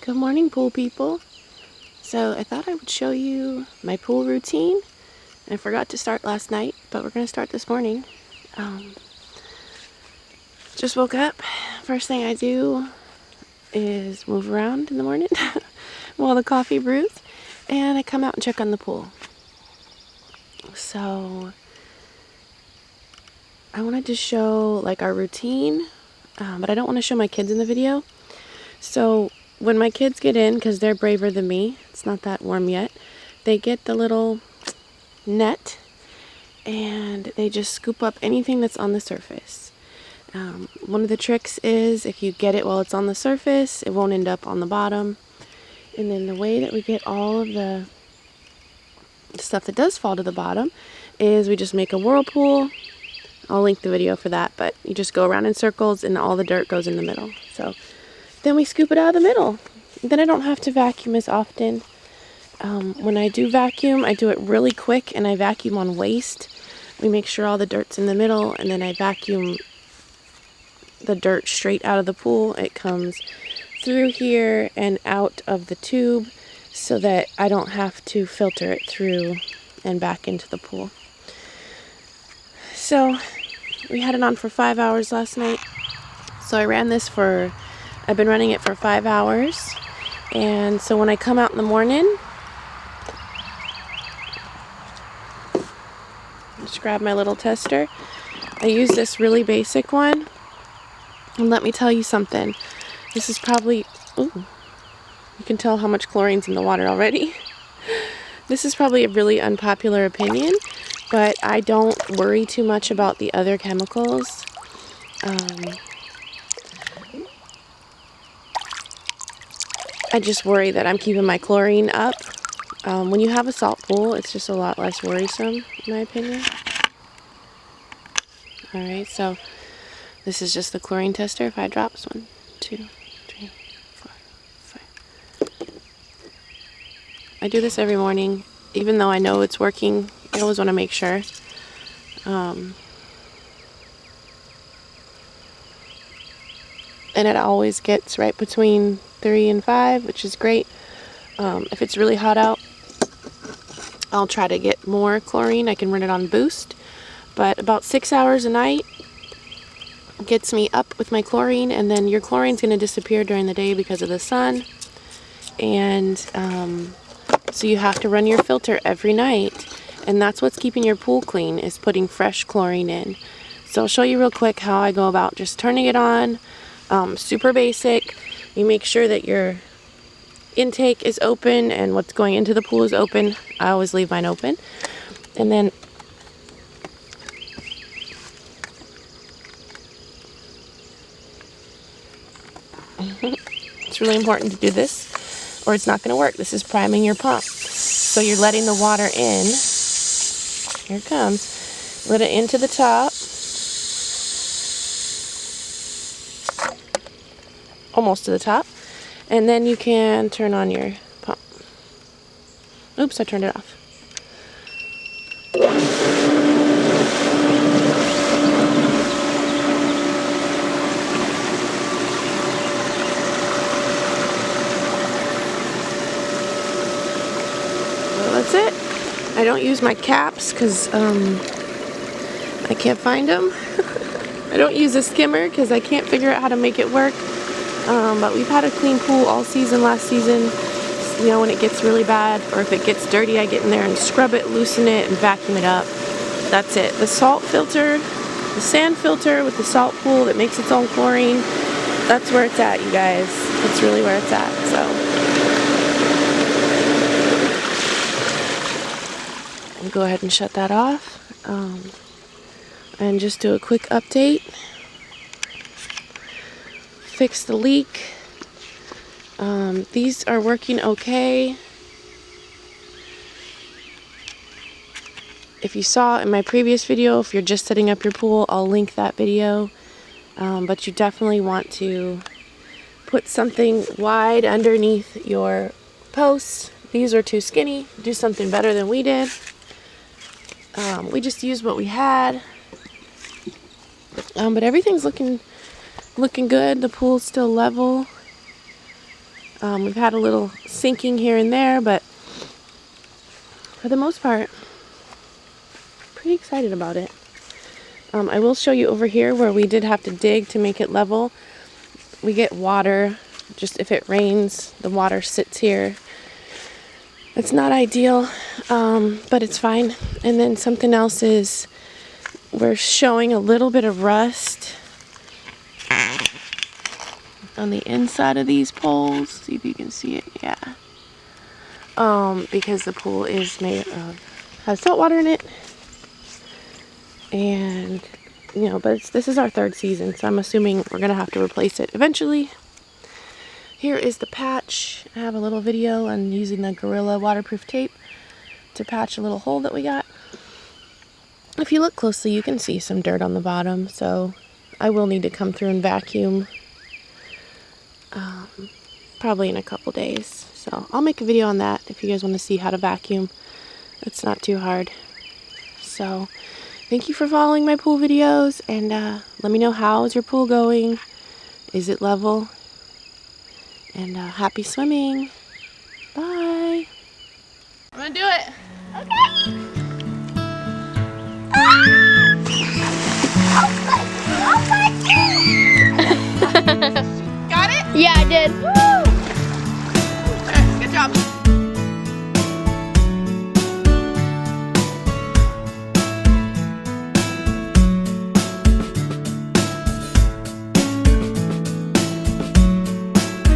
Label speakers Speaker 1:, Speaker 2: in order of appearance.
Speaker 1: Good morning, pool people. So I thought I would show you my pool routine. I forgot to start last night, but we're going to start this morning. Just woke up. First thing I do is move around in the morning while the coffee brews, and I come out and check on the pool. So I wanted to show like our routine, but I don't want to show my kids in the video. So when my kids get in, because they're braver than me, it's not that warm yet, they get the little net and they just scoop up anything that's on the surface. One of the tricks is if you get it while it's on the surface, it won't end up on the bottom. And then the way that we get all of the stuff that does fall to the bottom is we just make a whirlpool. I'll link the video for that, but you just go around in circles and all the dirt goes in the middle. So then we scoop it out of the middle. Then I don't have to vacuum as often. When I do vacuum, I do it really quick and I vacuum on waste. We make sure all the dirt's in the middle, and then I vacuum the dirt straight out of the pool. It comes through here and out of the tube so that I don't have to filter it through and back into the pool. So we had it on for 5 hours last night. So I've been running it for 5 hours. And so when I come out in the morning, just grab my little tester. I use this really basic one. And let me tell you something. This is probably, ooh, you can tell how much chlorine's in the water already. This is probably a really unpopular opinion, but I don't worry too much about the other chemicals. I just worry that I'm keeping my chlorine up. When you have a salt pool, it's just a lot less worrisome, in my opinion. Alright, so this is just the chlorine tester. 5 drops. 1, 2, 3, 4, 5. I do this every morning, even though I know it's working. I always want to make sure. And it always gets right between 3 and 5, which is great. If it's really hot out, I'll try to get more chlorine. I can run it on boost, but about 6 hours a night gets me up with my chlorine. And then your chlorine's going to disappear during the day because of the sun, and so you have to run your filter every night, and that's what's keeping your pool clean, is putting fresh chlorine in. So I'll show you real quick how I go about just turning it on. Super basic. You make sure that your intake is open and what's going into the pool is open. I always leave mine open. And then it's really important to do this or it's not going to work. This is priming your pump. So you're letting the water in. Here it comes. Let it into the top. Almost to the top, and then you can turn on your pump. Oops, I turned it off. So that's it. I don't use my caps because I can't find them. I don't use a skimmer because I can't figure out how to make it work. But we've had a clean pool all season last season. You know, when it gets really bad or if it gets dirty, I get in there and scrub it, loosen it, and vacuum it up. That's it. The salt filter, the sand filter with the salt pool that makes its own chlorine, that's where it's at, you guys. That's really where it's at. So I'll go ahead and shut that off. And just do a quick update. Fix the leak. These are working okay. If you saw in my previous video, if you're just setting up your pool, I'll link that video. But you definitely want to put something wide underneath your posts. These are too skinny. Do something better than we did. We just used what we had. But everything's looking good. The pool's still level. We've had a little sinking here and there, but for the most part, pretty excited about it. I will show you over here where we did have to dig to make it level. We get water, just if it rains, the water sits here. It's not ideal, but it's fine. And then something else is we're showing a little bit of rust on the inside of these poles. See if you can see it. Yeah. Because the pool is made of, has salt water in it. And, you know, but this is our 3rd season, so I'm assuming we're going to have to replace it eventually. Here is the patch. I have a little video on using the Gorilla waterproof tape to patch a little hole that we got. If you look closely, you can see some dirt on the bottom, so I will need to come through and vacuum probably in a couple days. So I'll make a video on that if you guys want to see how to vacuum. It's not too hard. So thank you for following my pool videos, and let me know, how's your pool going? Is it level? And happy swimming. Bye. I'm gonna do it.
Speaker 2: Okay. Oh my God.
Speaker 1: Got it?
Speaker 2: Yeah, I did.